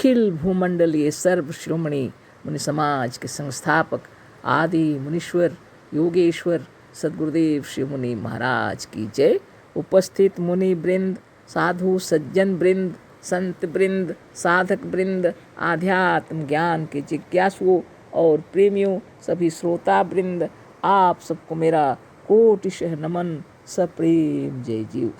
अखिल भूमंडलीय सर्व श्रोमणी मुनि समाज के संस्थापक आदि मुनीश्वर योगेश्वर सद्गुरुदेव श्री मुनि महाराज की जय। उपस्थित मुनि वृंद, साधु सज्जन वृंद, संत वृंद, साधक वृंद, आध्यात्म ज्ञान के जिज्ञासुओं और प्रेमियों, सभी श्रोता वृंद, आप सबको मेरा कोटिशः नमन, सप्रेम जय जीव।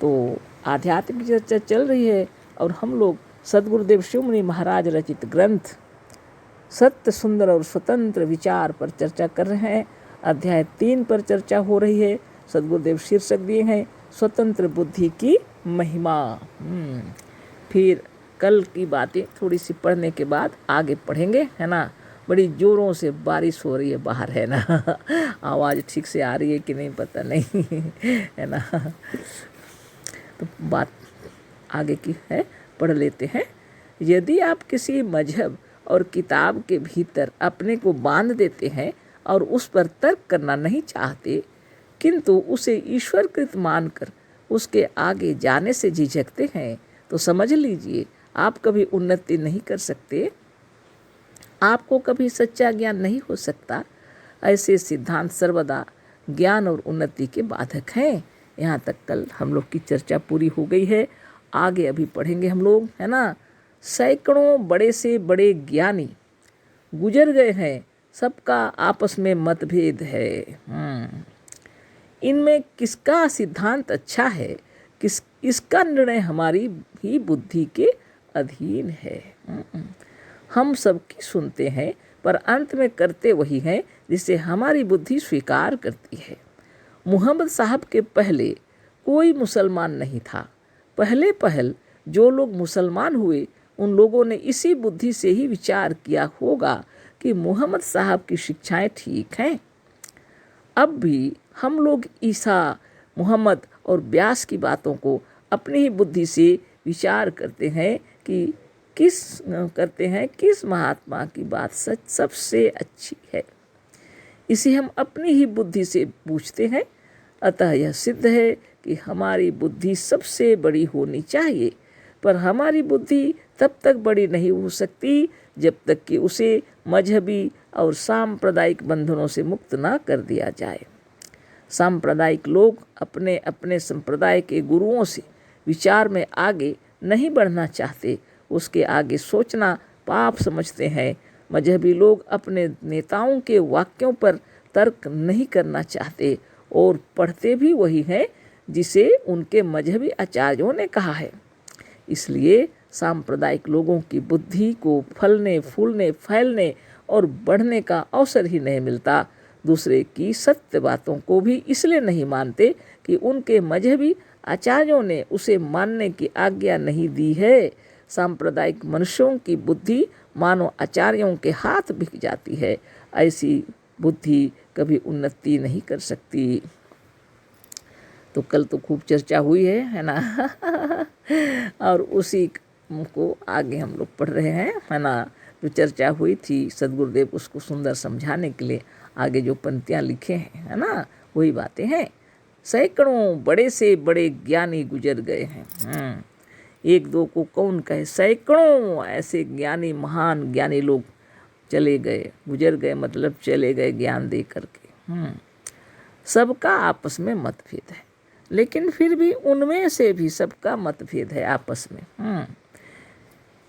तो आध्यात्मिक चर्चा चल रही है और हम लोग सद्गुरुदेव शिव मुनि महाराज रचित ग्रंथ सत्य सुंदर और स्वतंत्र विचार पर चर्चा कर रहे हैं। अध्याय 3 पर चर्चा हो रही है। सद्गुरुदेव शीर्षक दिए हैं स्वतंत्र बुद्धि की महिमा। फिर कल की बातें थोड़ी सी पढ़ने के बाद आगे पढ़ेंगे, है ना। बड़ी जोरों से बारिश हो रही है बाहर, है ना। आवाज़ ठीक से आ रही है कि नहीं पता नहीं, है ना। तो बात आगे की है, पढ़ लेते हैं। यदि आप किसी मजहब और किताब के भीतर अपने को बांध देते हैं और उस पर तर्क करना नहीं चाहते, किंतु उसे ईश्वरकृत मानकर उसके आगे जाने से झिझकते हैं, तो समझ लीजिए आप कभी उन्नति नहीं कर सकते, आपको कभी सच्चा ज्ञान नहीं हो सकता। ऐसे सिद्धांत सर्वदा ज्ञान और उन्नति के बाधक हैं। यहाँ तक कल हम लोग की चर्चा पूरी हो गई है। आगे अभी पढ़ेंगे हम लोग, है ना। सैकड़ों बड़े से बड़े ज्ञानी गुजर गए हैं, सबका आपस में मतभेद है। इनमें किसका सिद्धांत अच्छा है, इसका निर्णय हमारी ही बुद्धि के अधीन है। हम सबकी सुनते हैं पर अंत में करते वही हैं जिसे हमारी बुद्धि स्वीकार करती है। मुहम्मद साहब के पहले कोई मुसलमान नहीं था। पहल जो लोग मुसलमान हुए उन लोगों ने इसी बुद्धि से ही विचार किया होगा कि मुहम्मद साहब की शिक्षाएं ठीक हैं। अब भी हम लोग ईसा, मुहम्मद और व्यास की बातों को अपनी ही बुद्धि से विचार करते हैं कि किस महात्मा की बात सच सबसे अच्छी है। इसे हम अपनी ही बुद्धि से पूछते हैं। अतः यह सिद्ध है कि हमारी बुद्धि सबसे बड़ी होनी चाहिए, पर हमारी बुद्धि तब तक बड़ी नहीं हो सकती जब तक कि उसे मजहबी और सांप्रदायिक बंधनों से मुक्त ना कर दिया जाए। सांप्रदायिक लोग अपने अपने संप्रदाय के गुरुओं से विचार में आगे नहीं बढ़ना चाहते, उसके आगे सोचना पाप समझते हैं। मजहबी लोग अपने नेताओं के वाक्यों पर तर्क नहीं करना चाहते और पढ़ते भी वही हैं जिसे उनके मजहबी आचार्यों ने कहा है। इसलिए सांप्रदायिक लोगों की बुद्धि को फलने फूलने फैलने और बढ़ने का अवसर ही नहीं मिलता। दूसरे की सत्य बातों को भी इसलिए नहीं मानते कि उनके मजहबी आचार्यों ने उसे मानने की आज्ञा नहीं दी है। सांप्रदायिक मनुष्यों की बुद्धि मानो आचार्यों के हाथ बिक जाती है। ऐसी बुद्धि कभी उन्नति नहीं कर सकती। तो कल तो खूब चर्चा हुई है ना। और उसी को आगे हम लोग पढ़ रहे हैं, है ना। जो चर्चा हुई थी सद्गुरुदेव उसको सुंदर समझाने के लिए आगे जो पंक्तियाँ लिखे हैं, है ना, वही बातें हैं। सैकड़ों बड़े से बड़े ज्ञानी गुजर गए हैं। एक दो को कौन कहे, सैकड़ों ऐसे ज्ञानी महान ज्ञानी लोग चले गए, गुजर गए मतलब चले गए ज्ञान दे करके। सबका आपस में मतभेद है, लेकिन फिर भी उनमें से भी सबका मतभेद है आपस में।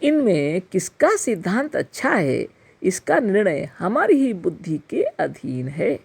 इनमें किसका सिद्धांत अच्छा है, इसका निर्णय हमारी ही बुद्धि के अधीन है।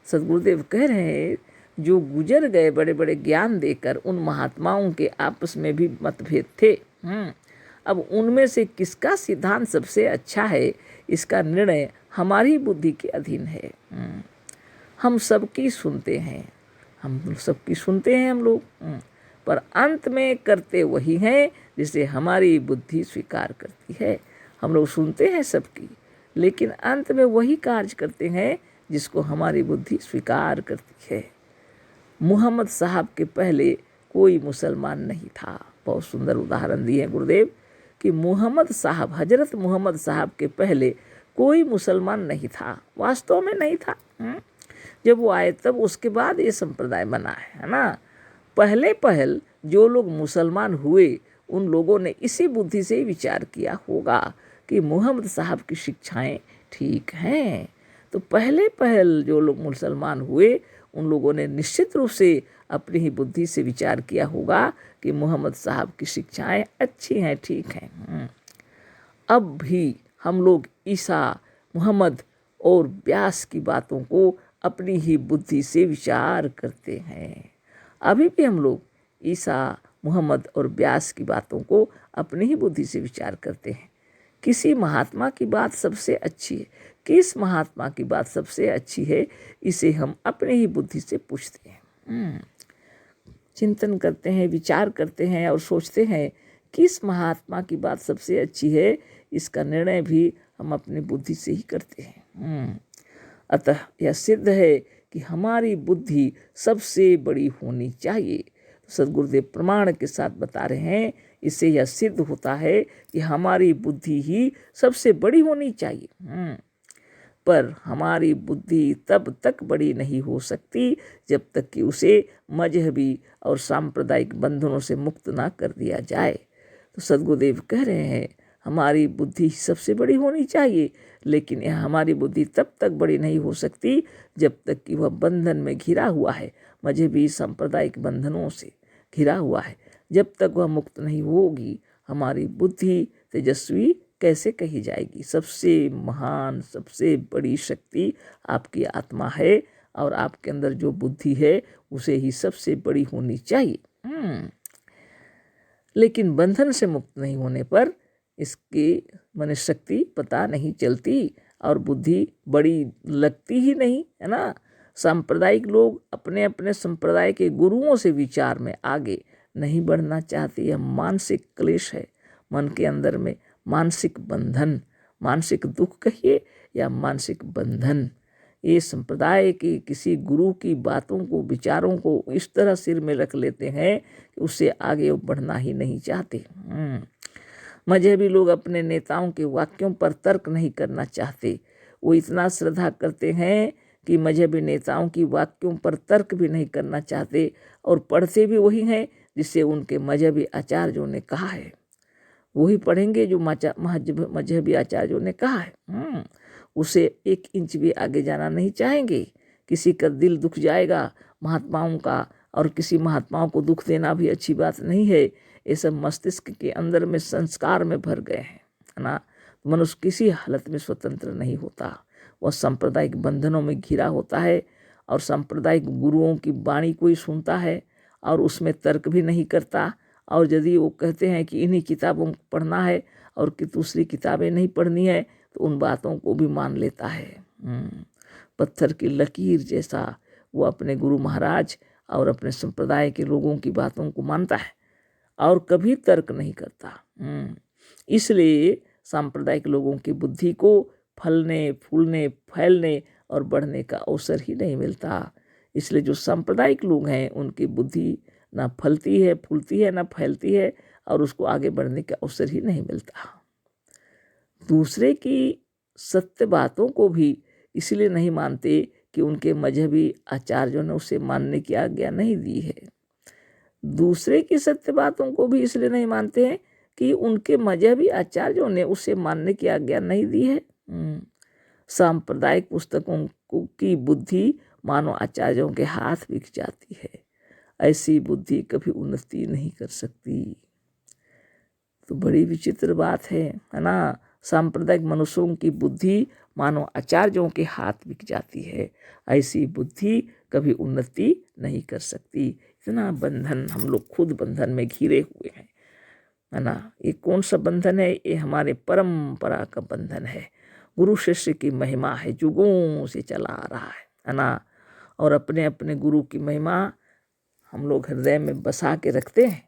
सद्गुरुदेव कह रहे हैं जो गुजर गए बड़े बड़े ज्ञान देकर, उन महात्माओं के आपस में भी मतभेद थे। अब उनमें से किसका सिद्धांत सबसे अच्छा है, इसका निर्णय हमारी बुद्धि के अधीन है। हम सबकी सुनते हैं, हम लोग, पर अंत में करते वही हैं जिसे हमारी बुद्धि स्वीकार करती है। हम लोग सुनते हैं सबकी, लेकिन अंत में वही कार्य करते हैं जिसको हमारी बुद्धि स्वीकार करती है। मुहम्मद साहब के पहले कोई मुसलमान नहीं था। बहुत सुंदर उदाहरण दिए गुरुदेव कि मुहम्मद साहब, हजरत मुहम्मद साहब के पहले कोई मुसलमान नहीं था, वास्तव में नहीं था। जब वो आए तब उसके बाद ये संप्रदाय बना है ना। पहल जो लोग मुसलमान हुए उन लोगों ने इसी बुद्धि से विचार किया होगा कि मोहम्मद साहब की शिक्षाएं ठीक हैं। तो पहल जो लोग मुसलमान हुए उन लोगों ने निश्चित रूप से अपनी ही बुद्धि से विचार किया होगा कि मोहम्मद साहब की शिक्षाएं अच्छी हैं, ठीक हैं। अब भी हम लोग ईसा, मोहम्मद और व्यास की बातों को अपनी ही बुद्धि से विचार करते हैं। अभी भी हम लोग ईसा, मोहम्मद और व्यास की बातों को अपनी ही बुद्धि से विचार करते हैं। किसी महात्मा की बात सबसे अच्छी है, किस महात्मा की बात सबसे अच्छी है, इसे हम अपनी ही बुद्धि से पूछते हैं, चिंतन करते हैं, विचार करते हैं और सोचते हैं किस महात्मा की बात सबसे अच्छी है। इसका निर्णय भी हम अपनी बुद्धि से ही करते हैं। अतः यह सिद्ध है कि हमारी बुद्धि सबसे बड़ी होनी चाहिए। तो सद्गुरुदेव प्रमाण के साथ बता रहे हैं, इससे यह सिद्ध होता है कि हमारी बुद्धि ही सबसे बड़ी होनी चाहिए। पर हमारी बुद्धि तब तक बड़ी नहीं हो सकती जब तक कि उसे मजहबी और सांप्रदायिक बंधनों से मुक्त ना कर दिया जाए। तो सद्गुरुदेव कह रहे हैं हमारी बुद्धि सबसे बड़ी होनी चाहिए, लेकिन यह हमारी बुद्धि तब तक बड़ी नहीं हो सकती जब तक कि वह बंधन में घिरा हुआ है, मजहबी सांप्रदायिक बंधनों से घिरा हुआ है। जब तक वह मुक्त नहीं होगी हमारी बुद्धि तेजस्वी कैसे कही जाएगी। सबसे महान, सबसे बड़ी शक्ति आपकी आत्मा है और आपके अंदर जो बुद्धि है उसे ही सबसे बड़ी होनी चाहिए। लेकिन बंधन से मुक्त नहीं होने पर इसकी माने शक्ति पता नहीं चलती और बुद्धि बड़ी लगती ही नहीं, है ना। सांप्रदायिक लोग अपने अपने संप्रदाय के गुरुओं से विचार में आगे नहीं बढ़ना चाहते। यह मानसिक क्लेश है, मन के अंदर में मानसिक बंधन, मानसिक दुख कहिए या मानसिक बंधन। ये संप्रदाय के किसी गुरु की बातों को, विचारों को इस तरह सिर में रख लेते हैं कि उससे आगे वो बढ़ना ही नहीं चाहते। मजहबी लोग अपने नेताओं के वाक्यों पर तर्क नहीं करना चाहते। वो इतना श्रद्धा करते हैं कि मजहबी नेताओं की वाक्यों पर तर्क भी नहीं करना चाहते और पढ़ते भी वही हैं जिससे उनके मजहबी आचार्यों ने कहा है, वही पढ़ेंगे जो मजहबी आचार्यों ने कहा है। उसे 1 इंच भी आगे जाना नहीं चाहेंगे। किसी का दिल दुख जाएगा महात्माओं का, और किसी महात्माओं को दुख देना भी अच्छी बात नहीं है। ये सब मस्तिष्क के अंदर में संस्कार में भर गए हैं, है ना। मनुष्य किसी हालत में स्वतंत्र नहीं होता, वह सांप्रदायिक बंधनों में घिरा होता है और सांप्रदायिक गुरुओं की वाणी को ही सुनता है और उसमें तर्क भी नहीं करता। और यदि वो कहते हैं कि इन्हीं किताबों को पढ़ना है और कि दूसरी किताबें नहीं पढ़नी है तो उन बातों को भी मान लेता है। पत्थर की लकीर जैसा वो अपने गुरु महाराज और अपने संप्रदाय के लोगों की बातों को मानता है और कभी तर्क नहीं करता। इसलिए सांप्रदायिक लोगों की बुद्धि को फलने, फूलने, फैलने और बढ़ने का अवसर ही नहीं मिलता। इसलिए जो सांप्रदायिक लोग हैं उनकी बुद्धि ना फलती है, फूलती है, ना फैलती है और उसको आगे बढ़ने का अवसर ही नहीं मिलता। दूसरे की सत्य बातों को भी इसलिए नहीं मानते कि उनके मजहबी आचार्यों ने उसे मानने की आज्ञा नहीं दी है। दूसरे की सत्य बातों को भी इसलिए नहीं मानते हैं कि उनके मजहबी आचार्यों ने उसे मानने की आज्ञा नहीं दी है। सांप्रदायिक पुस्तकों की बुद्धि मानव आचार्यों के हाथ बिक जाती है। ऐसी बुद्धि कभी उन्नति नहीं कर सकती। तो बड़ी विचित्र बात है ना। सांप्रदायिक मनुष्यों की बुद्धि मानव आचार्यों के हाथ बिक जाती है। ऐसी बुद्धि कभी उन्नति नहीं कर सकती। इतना बंधन, हम लोग खुद बंधन में घिरे हुए हैं, है ना। ये कौन सा बंधन है? ये हमारे परंपरा का बंधन है। गुरु शिष्य की महिमा है, जुगों से चला आ रहा है ना। और अपने अपने गुरु की महिमा हम लोग हृदय में बसा के रखते हैं,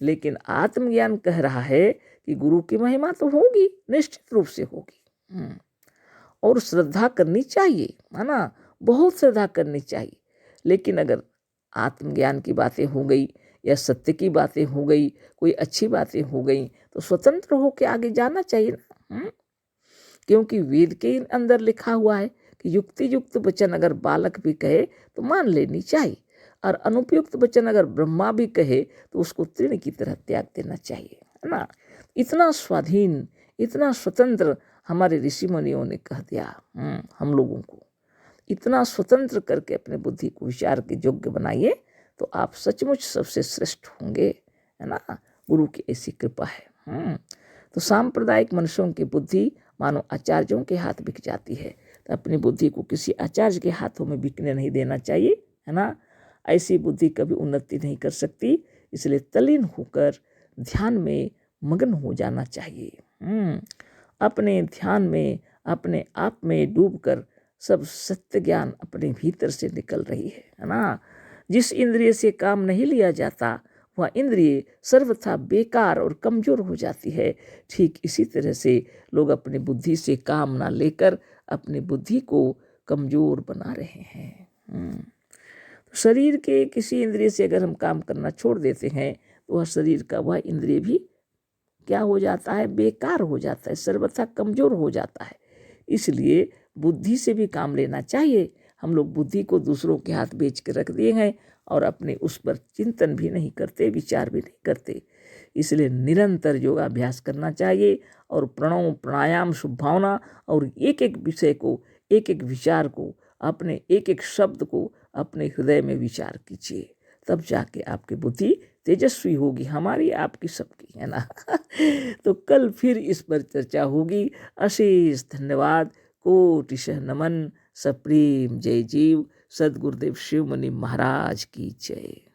लेकिन आत्मज्ञान कह रहा है कि गुरु की महिमा तो होगी, निश्चित रूप से होगी और श्रद्धा करनी चाहिए, है ना। बहुत श्रद्धा करनी चाहिए। लेकिन अगर आत्मज्ञान की बातें हो गई या सत्य की बातें हो गई, कोई अच्छी बातें हो गई तो स्वतंत्र होकर आगे जाना चाहिए ना। क्योंकि वेद के अंदर लिखा हुआ है कि युक्ति युक्त वचन अगर बालक भी कहे तो मान लेनी चाहिए। और अनुपयुक्त वचन अगर ब्रह्मा भी कहे तो उसको तृण की तरह त्याग देना चाहिए, है ना। इतना स्वाधीन, इतना स्वतंत्र हमारे ऋषि मुनियों ने कह दिया हम लोगों को। इतना स्वतंत्र करके अपने बुद्धि को विचार के योग्य बनाइए तो आप सचमुच सबसे श्रेष्ठ होंगे, है ना। गुरु की ऐसी कृपा है। तो सांप्रदायिक मनुष्यों की बुद्धि मानो आचार्यों के हाथ बिक जाती है, तो अपनी बुद्धि को किसी आचार्य के हाथों में बिकने नहीं देना चाहिए, है ना। ऐसी बुद्धि कभी उन्नति नहीं कर सकती, इसलिए तल्लीन होकर ध्यान में मग्न हो जाना चाहिए। अपने ध्यान में अपने आप में डूबकर सब सत्य ज्ञान अपने भीतर से निकल रही है ना। जिस इंद्रिय से काम नहीं लिया जाता वह इंद्रिय सर्वथा बेकार और कमजोर हो जाती है। ठीक इसी तरह से लोग अपनी बुद्धि से काम ना लेकर अपनी बुद्धि को कमजोर बना रहे हैं। शरीर के किसी इंद्रिय से अगर हम काम करना छोड़ देते हैं तो वह शरीर का वह इंद्रिय भी क्या हो जाता है, बेकार हो जाता है, सर्वथा कमजोर हो जाता है। इसलिए बुद्धि से भी काम लेना चाहिए। हम लोग बुद्धि को दूसरों के हाथ बेच के रख दिए हैं और अपने उस पर चिंतन भी नहीं करते, विचार भी नहीं करते। इसलिए निरंतर योगाभ्यास करना चाहिए और प्रणव प्राणायाम शुभ भावना और एक एक विषय को, एक एक विचार को, अपने एक एक शब्द को अपने हृदय में विचार कीजिए, तब जाके आपकी बुद्धि तेजस्वी होगी, हमारी आपकी सबकी, है ना। तो कल फिर इस पर चर्चा होगी। अशेष धन्यवाद, कोटिशः नमन, सप्रेम जय जीव। सद्गुरुदेव शिव मुनि महाराज की जय।